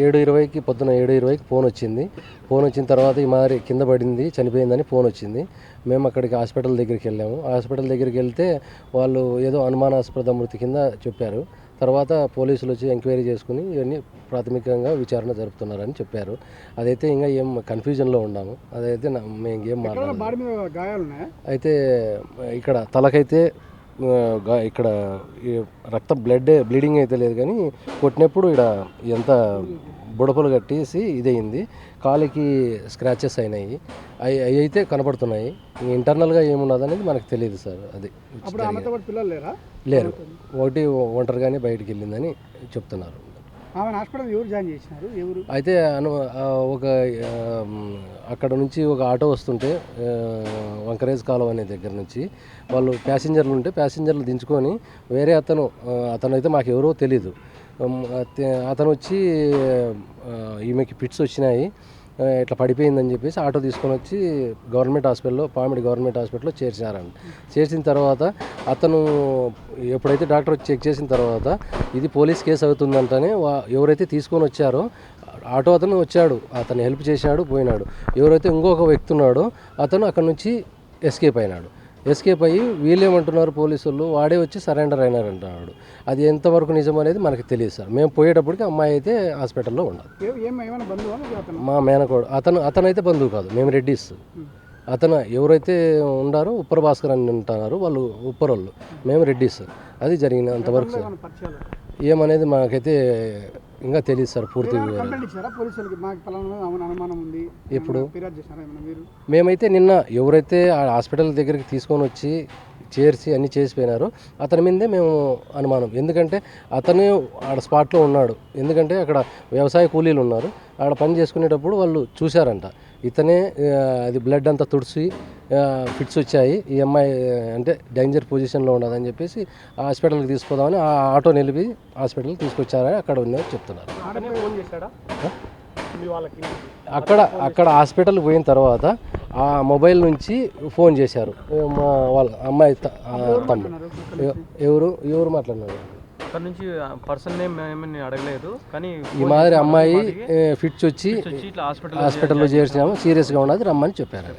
7:20కి పొద్దున 7:20కి ఫోన్ వచ్చింది. ఫోన్ వచ్చిన తర్వాత ఈ మాదిరి కింద పడింది, చనిపోయిందని ఫోన్ వచ్చింది. మేము అక్కడికి హాస్పిటల్ దగ్గరికి వెళ్ళాము. హాస్పిటల్ దగ్గరికి వెళ్తే వాళ్ళు ఏదో అనుమానాస్పద మృతి కింద చెప్పారు. తర్వాత పోలీసులు వచ్చి ఎంక్వైరీ చేసుకుని ఇవన్నీ ప్రాథమికంగా విచారణ జరుపుతున్నారని చెప్పారు. అదైతే ఇంకా ఏం కన్ఫ్యూజన్లో ఉన్నాము. అదైతే మేము ఏం మాట్లాడాలి. అయితే ఇక్కడ తలకైతే ఇక్కడ రక్త బ్లీడింగ్ అయితే లేదు, కానీ కొట్టినప్పుడు ఇక్కడ ఎంత బుడపలు కట్టేసి ఇదయింది. కాలికి స్క్రాచెస్ అయినాయి. అవి అయితే కనపడుతున్నాయి. ఇంటర్నల్గా ఏమున్నది అనేది మనకు తెలియదు సార్. అది లేరు, ఒకటి ఒంటరిగానే బయటికి వెళ్ళిందని చెప్తున్నారు. అయితే ఒక అక్కడ నుంచి ఒక ఆటో వస్తుంటే వంకరేజ్ కాలువ అనే దగ్గర నుంచి వాళ్ళు ప్యాసింజర్లు ఉంటే ప్యాసింజర్లు దించుకొని వేరే అతను అయితే మాకు ఎవరో తెలీదు, అతను వచ్చి ఈమెకి ఫిట్స్ వచ్చినాయి, ఇట్లా పడిపోయిందని చెప్పేసి ఆటో తీసుకొని వచ్చి గవర్నమెంట్ హాస్పిటల్లో, పామిడి గవర్నమెంట్ హాస్పిటల్లో చేర్చారండి. చేర్చిన తర్వాత అతను ఎప్పుడైతే డాక్టర్ వచ్చి చెక్ చేసిన తర్వాత ఇది పోలీస్ కేసు అవుతుందంటనే ఎవరైతే తీసుకొని వచ్చారో ఆటో అతను వచ్చాడు, అతను హెల్ప్ చేశాడు, పోయినాడు. ఎవరైతే ఇంకొక వ్యక్తి ఉన్నాడో అతను అక్కడ నుంచి ఎస్కేప్ అయినాడు. ఎస్కేప్ అయ్యి వీళ్ళేమంటున్నారు పోలీసులు, వాడే వచ్చి సరెండర్ అయినారంటున్నాడు. అది ఎంతవరకు నిజం అనేది మనకు తెలియదు సార్. మేము పోయేటప్పటికి అమ్మాయి అయితే హాస్పిటల్లో ఉన్నది. మా మేనకోడు అతనైతే బంధువు కాదు, మేము రెడ్డిస్. అతను ఎవరైతే ఉండారో ఉప్పర భాస్కర్ అని ఉంటున్నారు, వాళ్ళు ఉప్పరోళ్ళు, మేము రెడ్డిస్. అది జరిగిన అంతవరకు సార్. ఏమనేది మాకైతే ఇంకా తెలియదు సార్ పూర్తి వివరాలు. ఇప్పుడు మేమైతే నిన్న ఎవరైతే ఆ హాస్పిటల్ దగ్గరికి తీసుకొని వచ్చి చేర్చి అన్నీ చేసిపోయినారో అతని మీదే మేము అనుమానం. ఎందుకంటే అతను ఆడ స్పాట్లో ఉన్నాడు. ఎందుకంటే అక్కడ వ్యవసాయ కూలీలు ఉన్నారు, ఆడ పని చేసుకునేటప్పుడు వాళ్ళు చూశారంట. ఇతనే అది బ్లడ్ అంతా తుడిచి ఫిట్స్ వచ్చాయి, ఈ అమ్మాయి అంటే డేంజర్ పొజిషన్లో ఉన్నదని చెప్పేసి హాస్పిటల్కి తీసుకుపోదామని ఆ ఆటో నిలిపి హాస్పిటల్కి తీసుకొచ్చారని అక్కడ ఉన్నది చెప్తున్నారు. అక్కడ హాస్పిటల్కి పోయిన తర్వాత ఆ మొబైల్ నుంచి ఫోన్ చేశారు వాళ్ళ అమ్మాయి తమ్ముడు. ఎవరు మాట్లాడినారు నుంచి పర్సన్ నేమ్ ఏమని అడగలేదు, కానీ ఈ మాదిరి అమ్మాయి ఫిట్స్ వచ్చి హాస్పిటల్లో చేర్చాము, సీరియస్గా ఉన్నది రమ్మని చెప్పారు.